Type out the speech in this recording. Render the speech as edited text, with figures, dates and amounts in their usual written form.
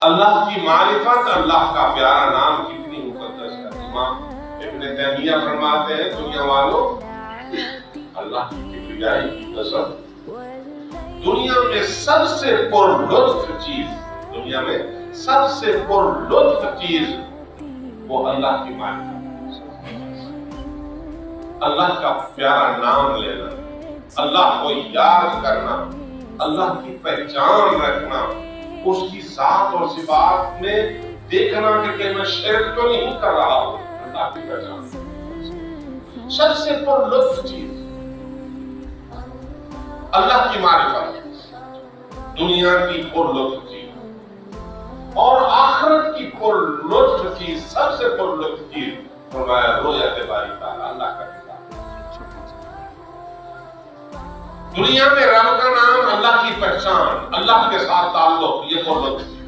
اللہ کی معرفت، اللہ کا پیارا نام کتنی مقدس ہے۔ امام ابن تیمیہ فرماتے ہیں دنیا والوں اللہ کی کبریائی کی قسم، دنیا میں سب سے پر لطف چیز، دنیا میں سب سے پر لطف چیز وہ اللہ کی معرفت، اللہ کا پیارا نام لینا، اللہ کو یاد کرنا، اللہ کی پہچان رکھنا، اس کی ذات اور صفات میں دیکھنا کہ میں شرک تو نہیں کر رہا ہوں، اللہ کی پہچان سب سے پر لطف چیز اللہ کی معرفت، دنیا کی پر لطف چیز اور آخرت کی پر لطف چیز، سب سے پر لطف چیز فرمایا رؤیت باری تعالی، اللہ کا کتاب۔ دنیا میں رب کا نام، اللہ کی پہچان، اللہ کے ساتھ تعلق، یہ پر لطف چیز۔